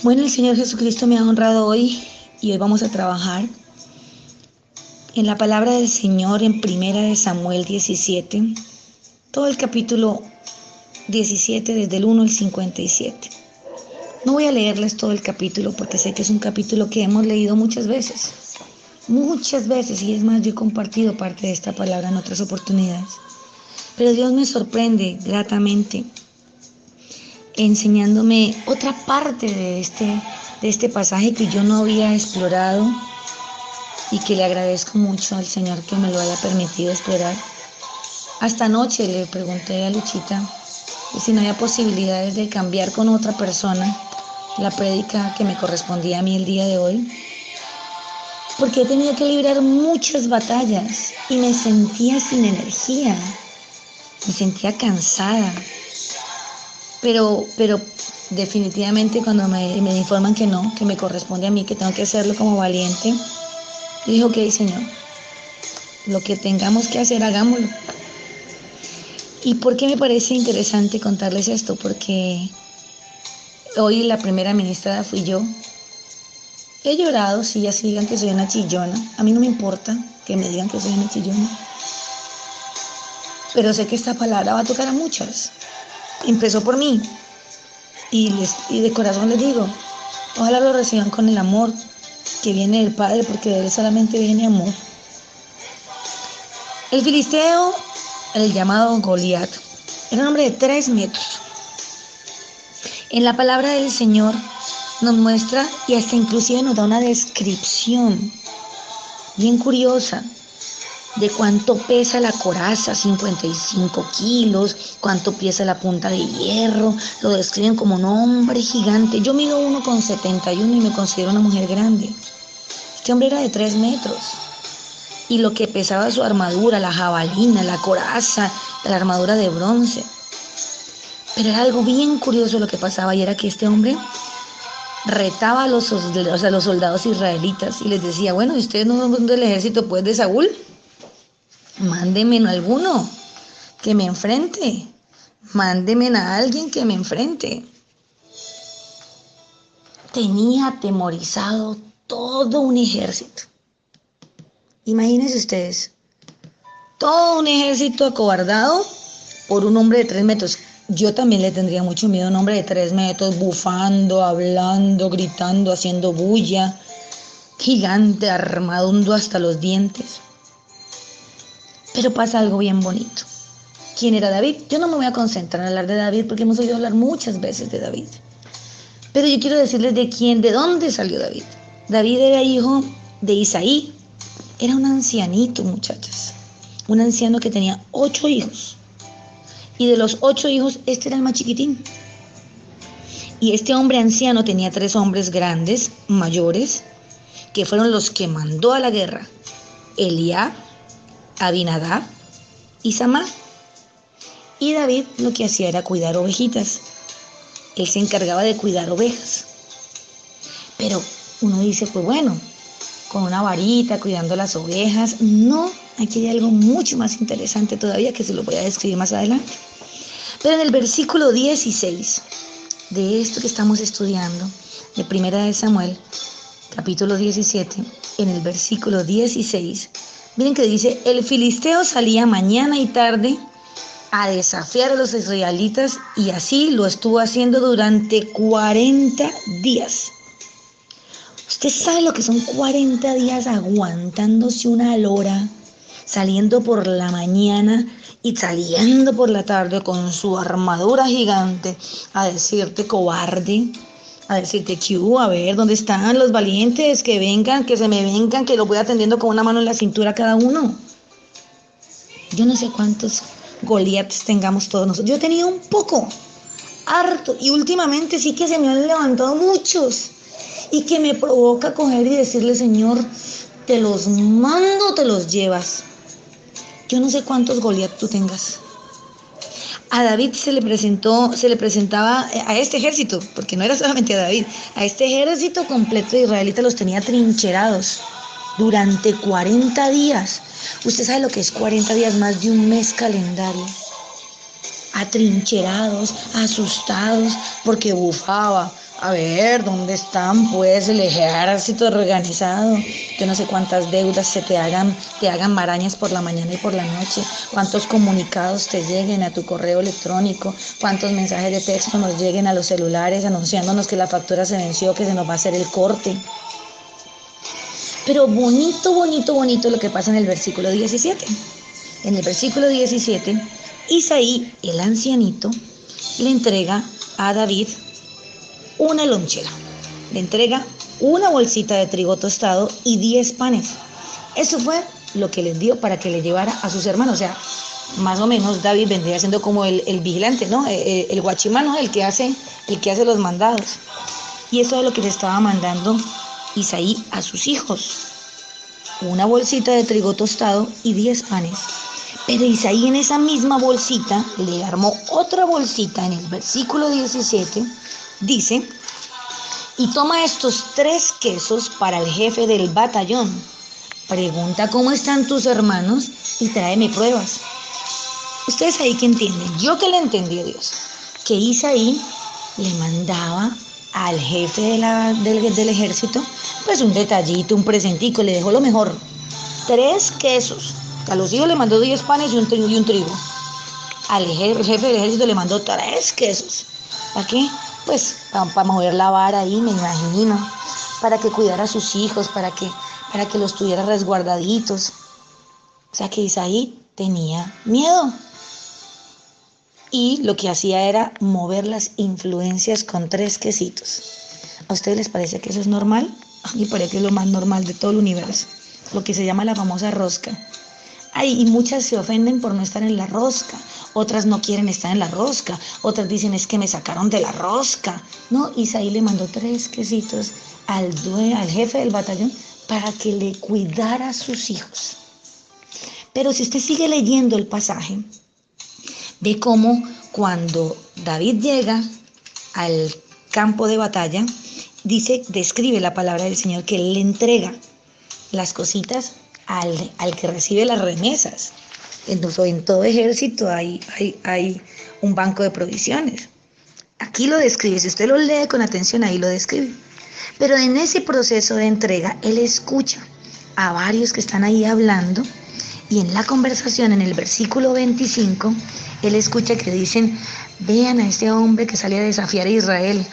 Bueno, el Señor Jesucristo me ha honrado hoy y hoy vamos a trabajar en la palabra del Señor en Primera de Samuel 17, todo el capítulo 17 desde el 1 al 57. No voy a leerles todo el capítulo porque sé que es un capítulo que hemos leído muchas veces, y es más, yo he compartido parte de esta palabra en otras oportunidades. Pero Dios me sorprende gratamente enseñándome otra parte de este pasaje que yo no había explorado y que le agradezco mucho al Señor que me lo haya permitido explorar. Hasta anoche le pregunté a Luchita si no había posibilidades de cambiar con otra persona la prédica que me correspondía a mí el día de hoy, porque he tenido que librar muchas batallas y me sentía sin energía, me sentía cansada. Pero definitivamente cuando me informan que no, que me corresponde a mí, que tengo que hacerlo como valiente, yo dije, ok, Señor, lo que tengamos que hacer, hagámoslo. ¿Y por qué me parece interesante contarles esto? Porque hoy la primera ministrada fui yo. He llorado, sí, así digan que soy una chillona. A mí no me importa que me digan que soy una chillona. Pero sé que esta palabra va a tocar a muchas. Empezó por mí. Y de corazón les digo, ojalá lo reciban con el amor que viene del Padre, porque de Él solamente viene amor. El filisteo, el llamado Goliat, era un hombre de 3 metros. En la palabra del Señor nos muestra y hasta inclusive nos da una descripción bien curiosa de cuánto pesa la coraza, 55 kilos, cuánto pesa la punta de hierro. Lo describen como un hombre gigante. Yo mido 1,71 y me considero una mujer grande. Este hombre era de 3 metros. Y lo que pesaba su armadura, la jabalina, la coraza, la armadura de bronce. Pero era algo bien curioso lo que pasaba, y era que este hombre retaba a los soldados israelitas y les decía, bueno, ustedes no son del ejército pues de Saúl, mándenme a alguno que me enfrente, mándenme a alguien que me enfrente. Tenía atemorizado todo un ejército. Imagínense ustedes, todo un ejército acobardado por un hombre de 3 metros. Yo también le tendría mucho miedo a un hombre de 3 metros, bufando, hablando, gritando, haciendo bulla, gigante, armadundo hasta los dientes. Pero pasa algo bien bonito. ¿Quién era David? Yo no me voy a concentrar en hablar de David porque hemos oído hablar muchas veces de David. Pero yo quiero decirles de dónde salió David. David era hijo de Isaí. Era un ancianito, muchachas. Un anciano que tenía 8 hijos. Y de los 8 hijos, este era el más chiquitín. Y este hombre anciano tenía 3 hombres grandes, mayores, que fueron los que mandó a la guerra: Eliab, Abinadab y Samá. Y David lo que hacía era cuidar ovejitas. Él se encargaba de cuidar ovejas. Pero uno dice, pues bueno, con una varita cuidando las ovejas. No, aquí hay algo mucho más interesante todavía que se lo voy a describir más adelante. Pero en el versículo 16 de esto que estamos estudiando, de Primera de Samuel, capítulo 17, en el versículo 16, miren que dice, el filisteo salía mañana y tarde a desafiar a los israelitas, y así lo estuvo haciendo durante 40 días. ¿Usted sabe lo que son 40 días aguantándose una lora, saliendo por la mañana y saliendo por la tarde con su armadura gigante a decirte cobarde, a decirte que a ver, ¿dónde están los valientes? Que vengan, que se me vengan, que los voy atendiendo con una mano en la cintura cada uno? Yo no sé cuántos Goliaths tengamos todos nosotros. Yo he tenido un poco, harto, y últimamente sí que se me han levantado muchos, y que me provoca coger y decirle, Señor, te los mando, te los llevas. Yo no sé cuántos Goliaths tú tengas. A David se le presentaba a este ejército, porque no era solamente a David, a este ejército completo de israelitas los tenía trincherados durante 40 días. Usted sabe lo que es 40 días, más de un mes calendario. Atrincherados, asustados, porque bufaba, A ver, ¿dónde están pues el ejército organizado? Yo no sé cuántas deudas te hagan marañas por la mañana y por la noche, cuántos comunicados te lleguen a tu correo electrónico, cuántos mensajes de texto nos lleguen a los celulares anunciándonos que la factura se venció, que se nos va a hacer el corte. Pero bonito, bonito, bonito lo que pasa en el versículo 17. En el versículo 17, Isaí, el ancianito, le entrega a David una lonchera. Le entrega una bolsita de trigo tostado y 10 panes. Eso fue lo que les dio para que le llevara a sus hermanos. O sea, más o menos David vendría siendo como el vigilante, ¿no? El guachimán, ¿no? El que hace los mandados. Y eso es lo que le estaba mandando Isaí a sus hijos. Una bolsita de trigo tostado y 10 panes. Pero Isaí en esa misma bolsita le armó otra bolsita en el versículo 17, dice, y toma estos 3 quesos para el jefe del batallón. Pregunta cómo están tus hermanos y tráeme pruebas. Ustedes ahí que entienden, yo que le entendí a Dios, que Isaí le mandaba al jefe del ejército, pues un detallito, un presentico, le dejó lo mejor, 3 quesos. A los hijos le mandó 10 panes y un trigo. Al jefe del ejército le mandó 3 quesos. ¿Para qué? Pues para mover la vara ahí, me imagino. Para que cuidara a sus hijos, para que los tuviera resguardaditos. O sea que Isaí tenía miedo. Y lo que hacía era mover las influencias con 3 quesitos. ¿A ustedes les parece que eso es normal? A mí me parece que es lo más normal de todo el universo. Lo que se llama la famosa rosca. Ay, y muchas se ofenden por no estar en la rosca, otras no quieren estar en la rosca, otras dicen es que me sacaron de la rosca. No, Isaí le mandó 3 quesitos al jefe del batallón para que le cuidara a sus hijos. Pero si usted sigue leyendo el pasaje, ve cómo cuando David llega al campo de batalla, describe la palabra del Señor que él le entrega las cositas al que recibe las remesas. Entonces, en todo ejército hay un banco de provisiones. Aquí lo describe, si usted lo lee con atención, ahí lo describe. Pero en ese proceso de entrega, él escucha a varios que están ahí hablando, y en la conversación, en el versículo 25, él escucha que dicen, vean a este hombre que sale a desafiar a Israel.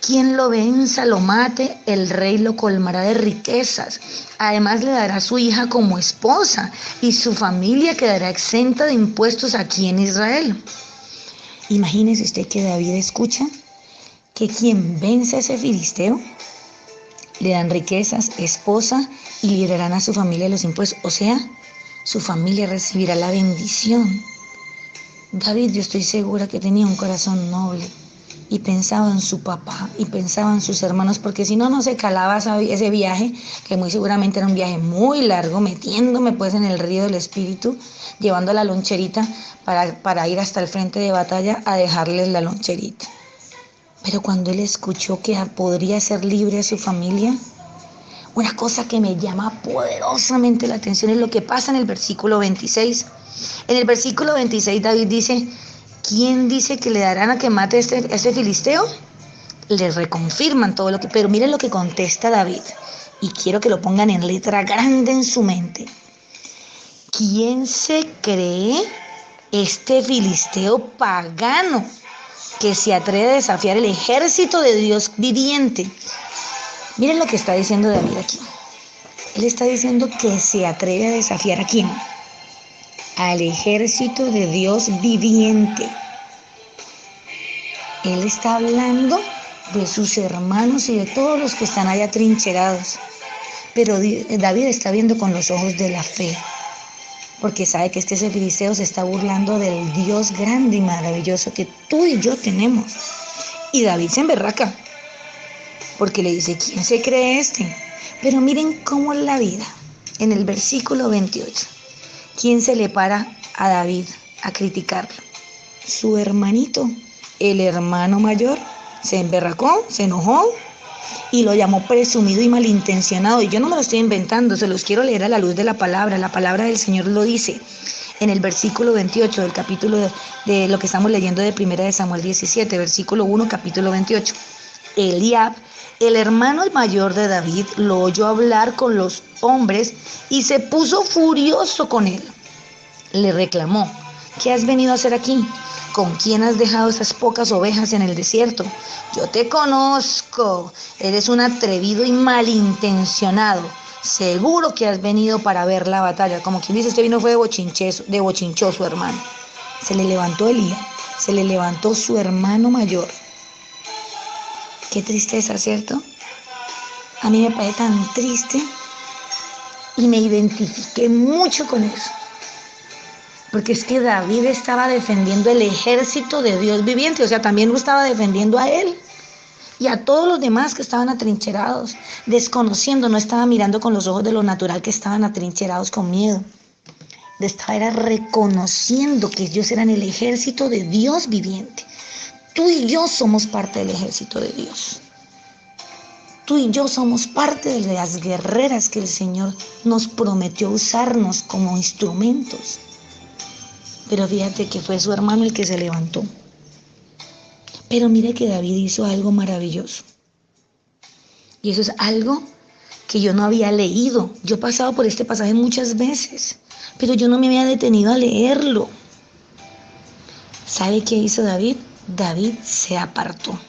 Quien lo venza, lo mate, el rey lo colmará de riquezas. Además le dará a su hija como esposa y su familia quedará exenta de impuestos aquí en Israel. Imagínese usted que David escucha que quien vence a ese filisteo le dan riquezas, esposa y librarán a su familia de los impuestos. O sea, su familia recibirá la bendición. David, yo estoy segura que tenía un corazón noble y pensaba en su papá y pensaba en sus hermanos, porque si no, no se calaba ese viaje, que muy seguramente era un viaje muy largo, metiéndome pues en el río del Espíritu, llevando la loncherita para ir hasta el frente de batalla a dejarles la loncherita. Pero cuando él escuchó que podría ser libre a su familia, una cosa que me llama poderosamente la atención es lo que pasa en el versículo 26. En el versículo 26 David dice, ¿quién dice que le darán a que mate a este filisteo? Le reconfirman todo lo que... Pero miren lo que contesta David. Y quiero que lo pongan en letra grande en su mente. ¿Quién se cree este filisteo pagano que se atreve a desafiar el ejército de Dios viviente? Miren lo que está diciendo David aquí. Él está diciendo que se atreve a desafiar ¿a quién? Al ejército de Dios viviente. Él está hablando de sus hermanos y de todos los que están allá trincherados. Pero David está viendo con los ojos de la fe, porque sabe que este filisteo se está burlando del Dios grande y maravilloso que tú y yo tenemos. Y David se emberraca, porque le dice, ¿quién se cree este? Pero miren cómo es la vida. En el versículo 28, ¿quién se le para a David a criticarlo? Su hermanito, el hermano mayor, se emberracó, se enojó y lo llamó presumido y malintencionado. Y yo no me lo estoy inventando, se los quiero leer a la luz de la palabra. La palabra del Señor lo dice en el versículo 28 del capítulo de lo que estamos leyendo de 1 de Samuel 17, versículo 1, capítulo 28. Eliab, el hermano mayor de David, lo oyó hablar con los hombres y se puso furioso con él. Le reclamó: ¿qué has venido a hacer aquí? ¿Con quién has dejado esas pocas ovejas en el desierto? Yo te conozco, eres un atrevido y malintencionado. Seguro que has venido para ver la batalla. Como quien dice, este vino fue de bochinchoso, hermano. Se le levantó Elías, se le levantó su hermano mayor. Qué tristeza, ¿cierto? A mí me parece tan triste y me identifiqué mucho con eso. Porque es que David estaba defendiendo el ejército de Dios viviente, o sea, también lo estaba defendiendo a él y a todos los demás que estaban atrincherados, desconociendo, no estaba mirando con los ojos de lo natural, que estaban atrincherados con miedo. Estaba reconociendo que ellos eran el ejército de Dios viviente. Tú y yo somos parte del ejército de Dios. Tú y yo somos parte de las guerreras que el Señor nos prometió usarnos como instrumentos. Pero fíjate que fue su hermano el que se levantó. Pero mire que David hizo algo maravilloso. Y eso es algo que yo no había leído. Yo he pasado por este pasaje muchas veces, pero yo no me había detenido a leerlo. ¿Sabe qué hizo David? David se apartó.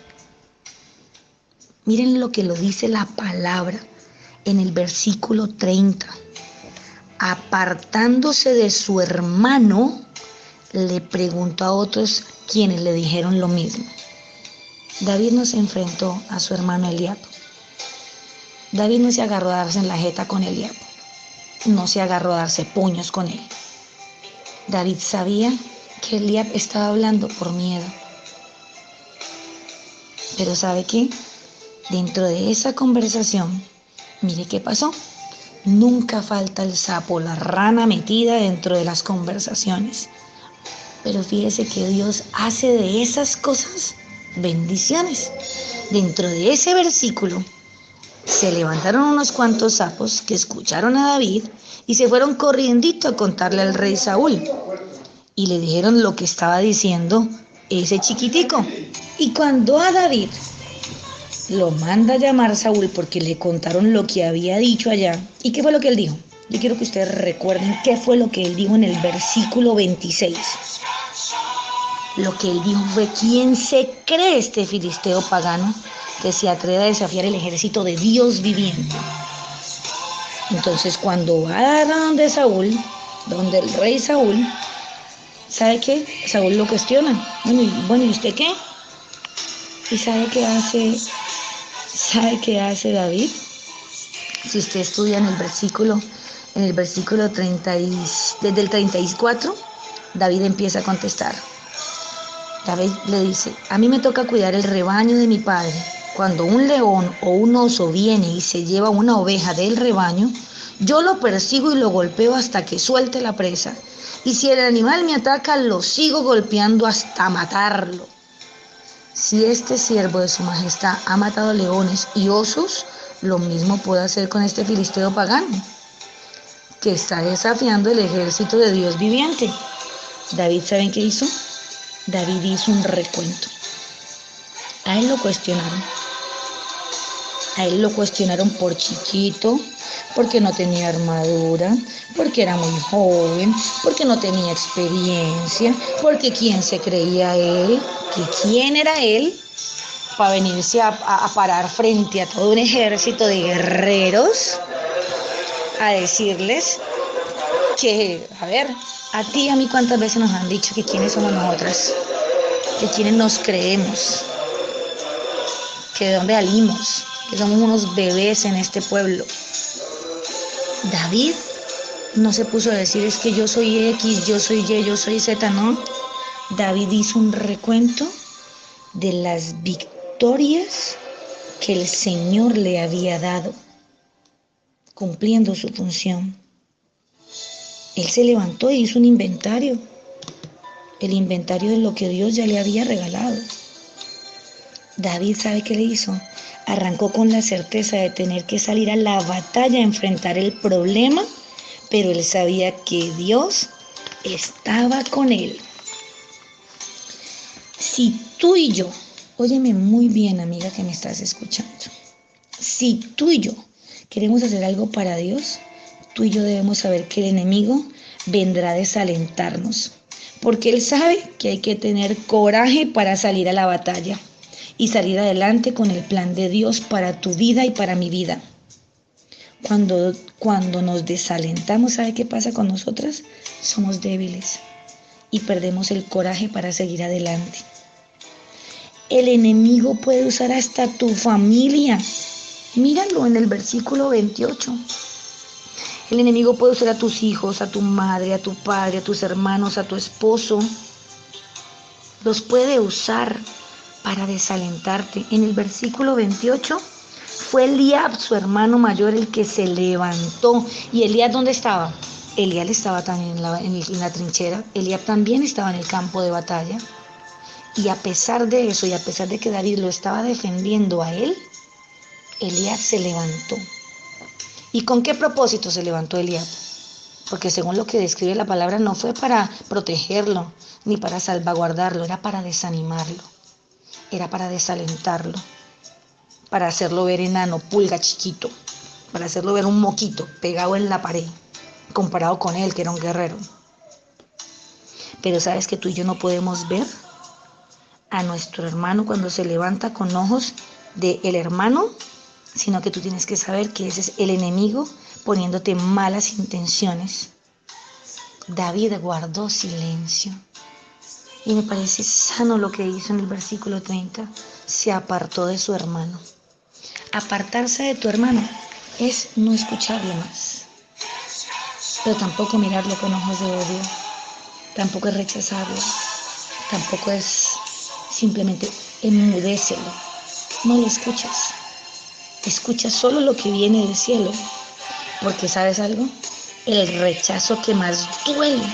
Miren lo que lo dice la palabra en el versículo 30. Apartándose de su hermano, le preguntó a otros quienes le dijeron lo mismo. David no se enfrentó a su hermano Eliab. David no se agarró a darse en la jeta con Eliab. No se agarró a darse puños con él. David sabía que Eliab estaba hablando por miedo. Pero ¿sabe qué? Dentro de esa conversación, mire qué pasó. Nunca falta el sapo, la rana metida dentro de las conversaciones. Pero fíjese que Dios hace de esas cosas bendiciones. Dentro de ese versículo se levantaron unos cuantos sapos que escucharon a David y se fueron corriendito a contarle al rey Saúl. Y le dijeron lo que estaba diciendo ese chiquitico. Y cuando a David lo manda a llamar Saúl porque le contaron lo que había dicho allá. ¿Y qué fue lo que él dijo? Yo quiero que ustedes recuerden qué fue lo que él dijo en el versículo 26. Lo que él dijo fue: ¿quién se cree este filisteo pagano que se atreve a desafiar el ejército de Dios viviente? Entonces, cuando va a donde Saúl, donde el rey Saúl, ¿sabe qué? Saúl lo cuestiona. Bueno, ¿y usted qué? ¿Y sabe qué hace? ¿Sabe qué hace David? Si usted estudia en el versículo 30 desde el 34, David empieza a contestar. David le dice: a mí me toca cuidar el rebaño de mi padre. Cuando un león o un oso viene y se lleva una oveja del rebaño, yo lo persigo y lo golpeo hasta que suelte la presa. Y si el animal me ataca, lo sigo golpeando hasta matarlo. Si este siervo de su majestad ha matado leones y osos, lo mismo puede hacer con este filisteo pagano, que está desafiando el ejército de Dios viviente. David, ¿saben qué hizo? David hizo un recuento. A él lo cuestionaron. A él lo cuestionaron por chiquito, porque no tenía armadura, porque era muy joven, porque no tenía experiencia, porque quién se creía él, que quién era él para venirse a parar frente a todo un ejército de guerreros a decirles que, a ver, a ti y a mí cuántas veces nos han dicho que quiénes somos nosotras, que quiénes nos creemos, que de dónde salimos, que somos unos bebés en este pueblo. David no se puso a decir: es que yo soy X, yo soy Y, yo soy Z, no. David hizo un recuento de las victorias que el Señor le había dado, cumpliendo su función. Él se levantó y hizo un inventario, el inventario de lo que Dios ya le había regalado. David, ¿sabe qué le hizo? Arrancó con la certeza de tener que salir a la batalla a enfrentar el problema, pero él sabía que Dios estaba con él. Si tú y yo Óyeme muy bien, amiga que me estás escuchando. Si tú y yo queremos hacer algo para Dios, tú y yo debemos saber que el enemigo vendrá a desalentarnos, porque él sabe que hay que tener coraje para salir a la batalla y salir adelante con el plan de Dios para tu vida y para mi vida. Cuando nos desalentamos, ¿sabe qué pasa con nosotras? Somos débiles y perdemos el coraje para seguir adelante. El enemigo puede usar hasta tu familia. Míralo en el versículo 28. El enemigo puede usar a tus hijos, a tu madre, a tu padre, a tus hermanos, a tu esposo. Los puede usar para desalentarte. En el versículo 28 fue Eliab, su hermano mayor, el que se levantó. ¿Y Eliab dónde estaba? Eliab estaba también en la trinchera. Eliab también estaba en el campo de batalla. Y a pesar de eso, y a pesar de que David lo estaba defendiendo a él, Eliab se levantó. ¿Y con qué propósito se levantó Eliab? Porque según lo que describe la palabra, no fue para protegerlo, ni para salvaguardarlo, era para desanimarlo, era para desalentarlo, para hacerlo ver enano, pulga chiquito, para hacerlo ver un moquito pegado en la pared, comparado con él, que era un guerrero. Pero sabes que tú y yo no podemos ver a nuestro hermano cuando se levanta con ojos del hermano, sino que tú tienes que saber que ese es el enemigo poniéndote malas intenciones. David guardó silencio. Y me parece sano lo que hizo en el versículo 30. Se apartó de su hermano. Apartarse de tu hermano es no escucharlo más, pero tampoco mirarlo con ojos de odio, tampoco es rechazarlo, tampoco es simplemente enmudécelo. No lo escuchas. Escucha solo lo que viene del cielo, porque ¿sabes algo? El rechazo que más duele,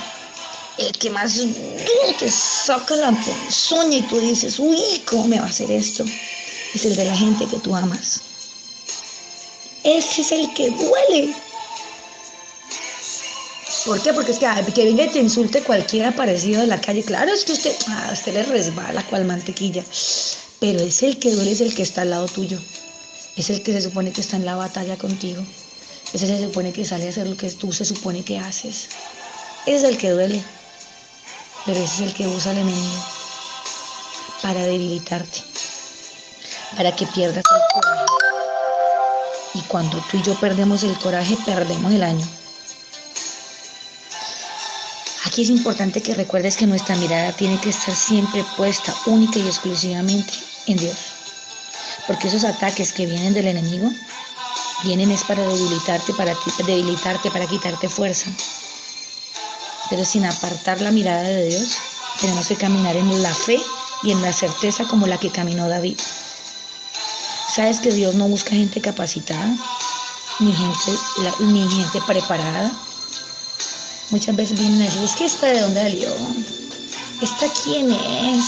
el que más duro te saca la ponzoña y tú dices, uy, ¿cómo me va a hacer esto? Es el de la gente que tú amas. Ese es el que duele. ¿Por qué? Porque es que venga y te insulte cualquiera parecido de la calle. Claro, es que a usted le resbala cual mantequilla, pero es el que duele, es el que está al lado tuyo. Es el que se supone que está en la batalla contigo. Ese se supone que sale a hacer lo que tú se supone que haces. Ese es el que duele. Pero ese es el que usa el enemigo para debilitarte, para que pierdas el coraje. Y cuando tú y yo perdemos el coraje, perdemos el año. Aquí es importante que recuerdes que nuestra mirada tiene que estar siempre puesta única y exclusivamente en Dios. Porque esos ataques que vienen del enemigo, vienen es para debilitarte, para quitarte fuerza. Pero sin apartar la mirada de Dios, tenemos que caminar en la fe y en la certeza como la que caminó David. ¿Sabes que Dios no busca gente capacitada, ni gente preparada? Muchas veces vienen a decir, es que esta de dónde salió, esta quién es,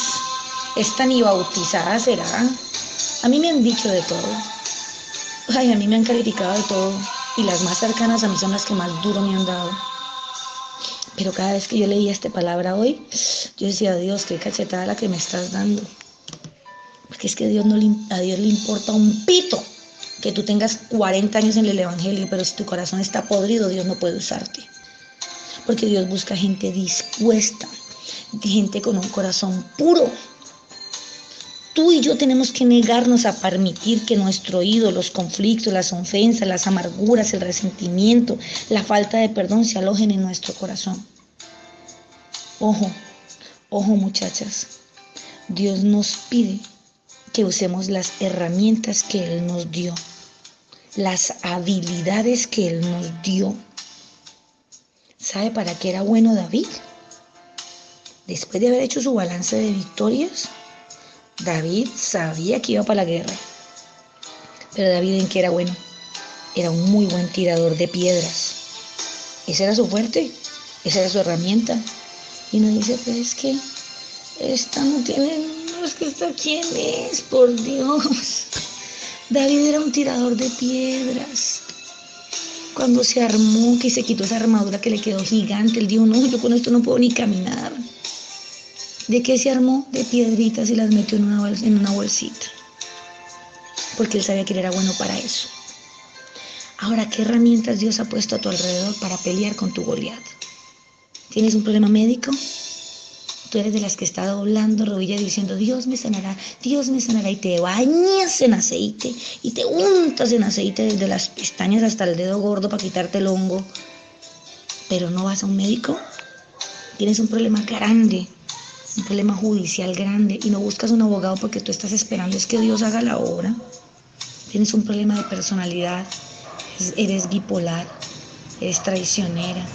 esta ni bautizada será. A mí me han dicho de todo. Ay, a mí me han calificado de todo. Y las más cercanas a mí son las que más duro me han dado. Pero cada vez que yo leía esta palabra hoy, yo decía, Dios, qué cachetada la que me estás dando. Porque es que a Dios le importa un pito que tú tengas 40 años en el Evangelio, pero si tu corazón está podrido, Dios no puede usarte. Porque Dios busca gente dispuesta, gente con un corazón puro. Tú y yo tenemos que negarnos a permitir que nuestro oído, los conflictos, las ofensas, las amarguras, el resentimiento, la falta de perdón se alojen en nuestro corazón. Ojo, ojo muchachas, Dios nos pide que usemos las herramientas que Él nos dio, las habilidades que Él nos dio. ¿Sabe para qué era bueno David? Después de haber hecho su balance de victorias, David sabía que iba para la guerra. Pero David, ¿en qué era bueno? Era un muy buen tirador de piedras. Ese era su fuerte, esa era su herramienta. Y uno dice, pero es que esta no tiene, no, es que esta quién es, por Dios. David era un tirador de piedras. Cuando se armó, que se quitó esa armadura que le quedó gigante, él dijo, no, yo con esto no puedo ni caminar. ¿De qué se armó? De piedritas y las metió en una bolsita. Porque él sabía que él era bueno para eso. Ahora, ¿qué herramientas Dios ha puesto a tu alrededor para pelear con tu Goliat? ¿Tienes un problema médico? Tú eres de las que está doblando rodillas diciendo, Dios me sanará, y te bañas en aceite y te untas en aceite desde las pestañas hasta el dedo gordo para quitarte el hongo, pero no vas a un médico. Tienes un problema grande, un problema judicial grande y no buscas un abogado porque tú estás esperando es que Dios haga la obra. Tienes un problema de personalidad, eres bipolar, eres traicionera,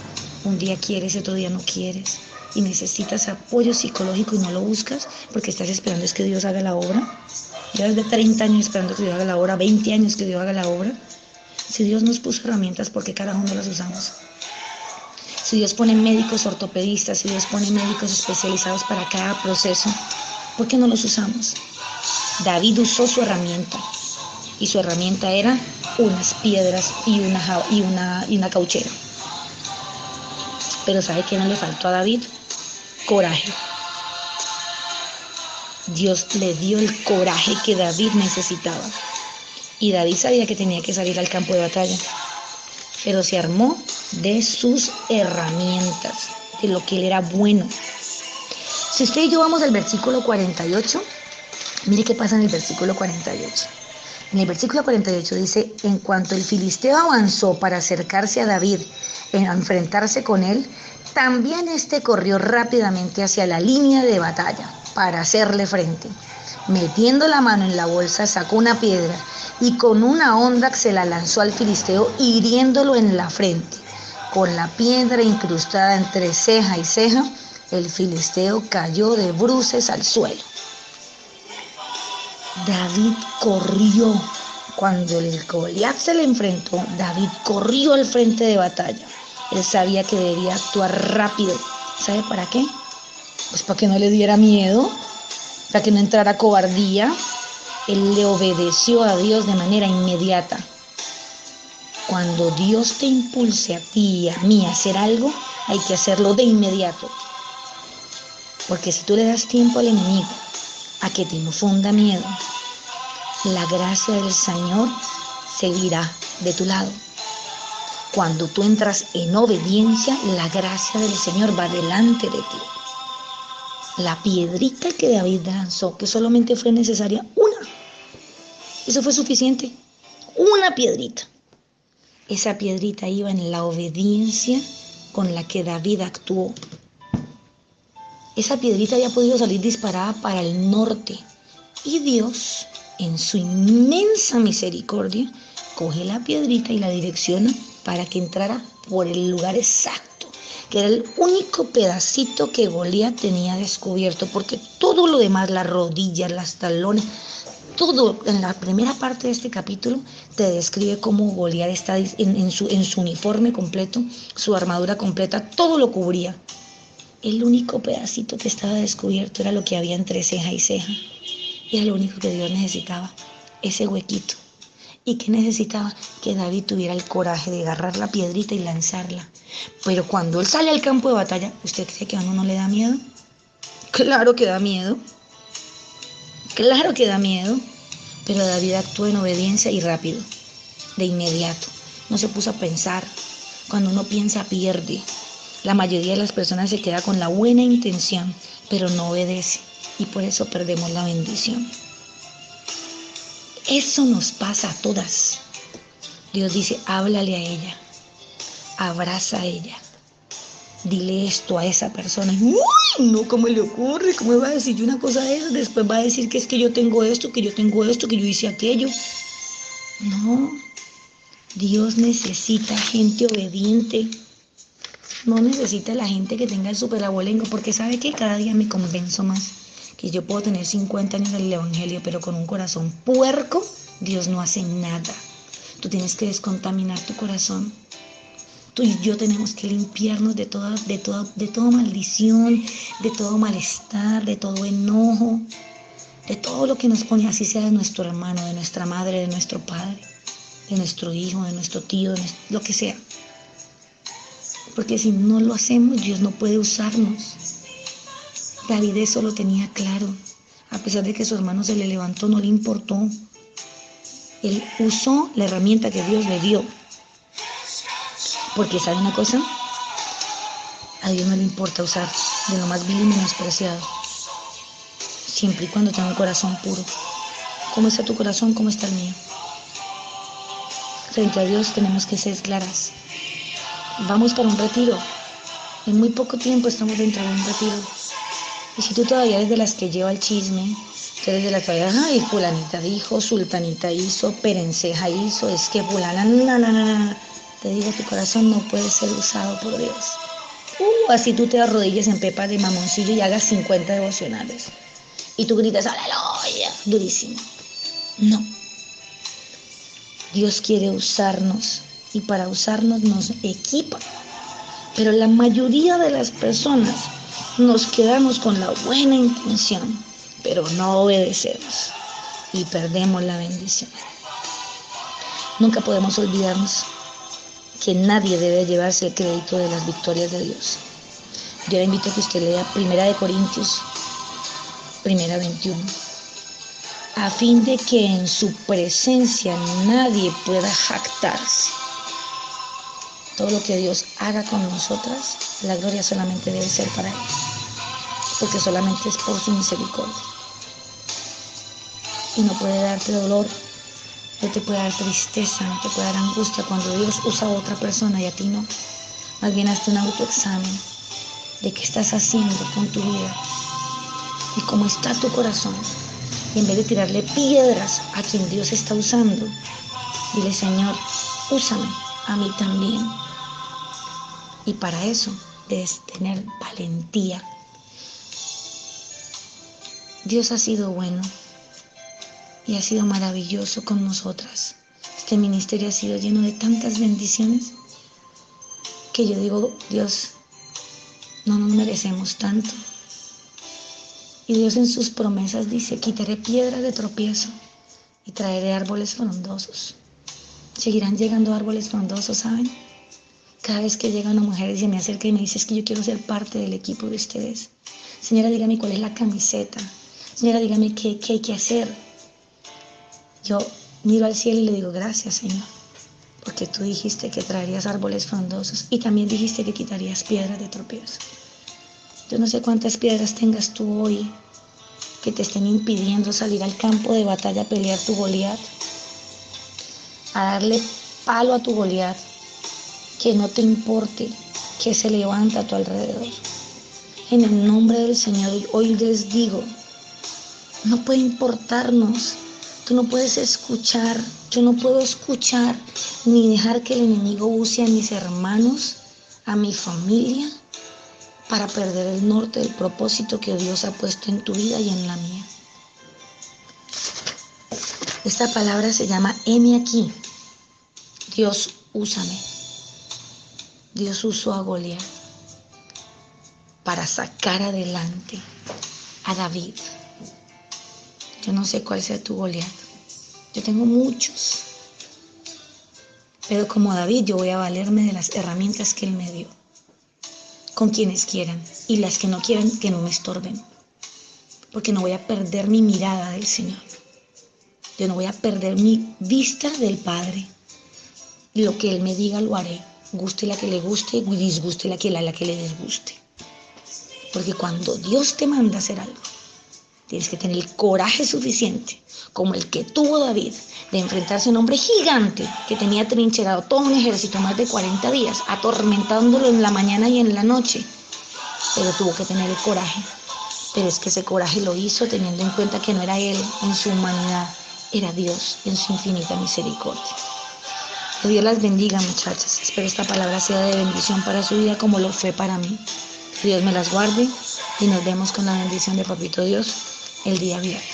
un día quieres y otro día no quieres y necesitas apoyo psicológico y no lo buscas porque estás esperando es que Dios haga la obra. Llevas de 30 años esperando que Dios haga la obra, 20 años que Dios haga la obra. Si Dios nos puso herramientas, ¿por qué cada uno las usamos? Si Dios pone médicos ortopedistas, si Dios pone médicos especializados para cada proceso, ¿por qué no los usamos? David usó su herramienta y su herramienta era unas piedras y una cauchera. Pero ¿sabe qué no le faltó a David? Coraje. Dios le dio el coraje que David necesitaba. Y David sabía que tenía que salir al campo de batalla. Pero se armó de sus herramientas, de lo que él era bueno. Si usted y yo vamos al versículo 48, mire qué pasa en el versículo 48. En el versículo 48 dice, en cuanto el filisteo avanzó para acercarse a David, a enfrentarse con él, también éste corrió rápidamente hacia la línea de batalla para hacerle frente. Metiendo la mano en la bolsa, sacó una piedra y con una honda se la lanzó al filisteo, hiriéndolo en la frente. Con la piedra incrustada entre ceja y ceja, el filisteo cayó de bruces al suelo. David corrió. Cuando el Goliat se le enfrentó, David corrió al frente de batalla. Él sabía que debía actuar rápido. ¿Sabe para qué? Pues para que no le diera miedo, para que no entrara cobardía. Él le obedeció a Dios de manera inmediata. Cuando Dios te impulse a ti y a mí a hacer algo, hay que hacerlo de inmediato. Porque si tú le das tiempo al enemigo a que te infunda miedo, la gracia del Señor seguirá de tu lado. Cuando tú entras en obediencia, la gracia del Señor va delante de ti. La piedrita que David lanzó, que solamente fue necesaria una, eso fue suficiente, una piedrita. Esa piedrita iba en la obediencia con la que David actuó. Esa piedrita había podido salir disparada para el norte y Dios, en su inmensa misericordia, coge la piedrita y la direcciona para que entrara por el lugar exacto, que era el único pedacito que Goliat tenía descubierto, porque todo lo demás, las rodillas, las talones, todo en la primera parte de este capítulo te describe cómo Goliat está en su uniforme completo, su armadura completa, todo lo cubría. El único pedacito que estaba descubierto era lo que había entre ceja y ceja. Era lo único que Dios necesitaba, ese huequito. ¿Y qué necesitaba? Que David tuviera el coraje de agarrar la piedrita y lanzarla. Pero cuando él sale al campo de batalla, ¿usted cree que a uno no le da miedo? Claro que da miedo. Claro que da miedo. Pero David actuó en obediencia y rápido, de inmediato. No se puso a pensar. Cuando uno piensa, pierde. La mayoría de las personas se queda con la buena intención, pero no obedece. Y por eso perdemos la bendición. Eso nos pasa a todas. Dios dice, háblale a ella, abraza a ella, dile esto a esa persona. ¡Uy! No, ¿cómo le ocurre? ¿Cómo va a decir una cosa de eso? Después va a decir que es que yo tengo esto, que yo tengo esto, que yo hice aquello. No, Dios necesita gente obediente. No necesita la gente que tenga el superabolengo, porque ¿sabe qué? Cada día me convenzo más que yo puedo tener 50 años del Evangelio, pero con un corazón puerco, Dios no hace nada. Tú tienes que descontaminar tu corazón. Tú y yo tenemos que limpiarnos de toda maldición, de todo malestar, de todo enojo, de todo lo que nos pone, así sea de nuestro hermano, de nuestra madre, de nuestro padre, de nuestro hijo, de nuestro tío, lo que sea. Porque si no lo hacemos, Dios no puede usarnos. David eso lo tenía claro. A pesar de que su hermano se le levantó, no le importó. Él usó la herramienta que Dios le dio. Porque, ¿sabe una cosa? A Dios no le importa usar de lo más vil y menospreciado. Siempre y cuando tenga un corazón puro. ¿Cómo está tu corazón? ¿Cómo está el mío? Frente a Dios tenemos que ser claras. Vamos para un retiro. En muy poco tiempo estamos dentro de un retiro. Y si tú todavía eres de las que lleva el chisme, tú eres de las que ay, fulanita dijo, sultanita hizo, perenceja hizo, es que fulana, no. Te digo, tu corazón no puede ser usado por Dios. Así tú te arrodilles en pepas de mamoncillo y hagas 50 devocionales. Y tú gritas, aleluya, durísimo. No. Dios quiere usarnos y para usarnos nos equipa. Pero la mayoría de las personas nos quedamos con la buena intención, pero no obedecemos y perdemos la bendición. Nunca podemos olvidarnos que nadie debe llevarse el crédito de las victorias de Dios. Yo le invito a que usted lea 1 Corintios, 1:21, a fin de que en su presencia nadie pueda jactarse. Todo lo que Dios haga con nosotras, la gloria solamente debe ser para Él, porque solamente es por su misericordia. Y no puede darte dolor, no te puede dar tristeza, no te puede dar angustia cuando Dios usa a otra persona y a ti no. Más bien hazte un autoexamen de qué estás haciendo con tu vida y cómo está tu corazón. Y en vez de tirarle piedras a quien Dios está usando, dile, Señor, úsame a mí también. Y para eso debes tener valentía. Dios ha sido bueno y ha sido maravilloso con nosotras. Este ministerio ha sido lleno de tantas bendiciones que yo digo, Dios, no nos merecemos tanto. Y Dios en sus promesas dice, quitaré piedras de tropiezo y traeré árboles frondosos. Seguirán llegando árboles frondosos, ¿saben? Cada vez que llega una mujer y se me acerca y me dice, es que yo quiero ser parte del equipo de ustedes. Señora, dígame cuál es la camiseta. Señora, dígame qué hay que hacer. Yo miro al cielo y le digo, gracias, Señor, porque tú dijiste que traerías árboles frondosos y también dijiste que quitarías piedras de tropiezo. Yo no sé cuántas piedras tengas tú hoy que te estén impidiendo salir al campo de batalla a pelear tu Goliat, a darle palo a tu Goliat, que no te importe que se levanta a tu alrededor. En el nombre del Señor, hoy les digo, no puede importarnos, tú no puedes escuchar, yo no puedo escuchar ni dejar que el enemigo use a mis hermanos, a mi familia, para perder el norte del propósito que Dios ha puesto en tu vida y en la mía. Esta palabra se llama heme aquí. Dios, úsame. Dios usó a Goliat para sacar adelante a David. Yo no sé cuál sea tu Goliat. Yo tengo muchos. Pero como David, yo voy a valerme de las herramientas que Él me dio. Con quienes quieran. Y las que no quieran, que no me estorben. Porque no voy a perder mi mirada del Señor. Yo no voy a perder mi vista del Padre. Y lo que Él me diga lo haré. Guste la que le guste y disguste la que le disguste. Porque cuando Dios te manda a hacer algo, tienes que tener el coraje suficiente, como el que tuvo David, de enfrentarse a un hombre gigante que tenía trincherado todo un ejército más de 40 días, atormentándolo en la mañana y en la noche. Pero tuvo que tener el coraje. Pero es que ese coraje lo hizo teniendo en cuenta que no era él en su humanidad, era Dios en su infinita misericordia. Que Dios las bendiga, muchachas. Espero esta palabra sea de bendición para su vida como lo fue para mí. Que Dios me las guarde y nos vemos con la bendición de Papito Dios el día viernes.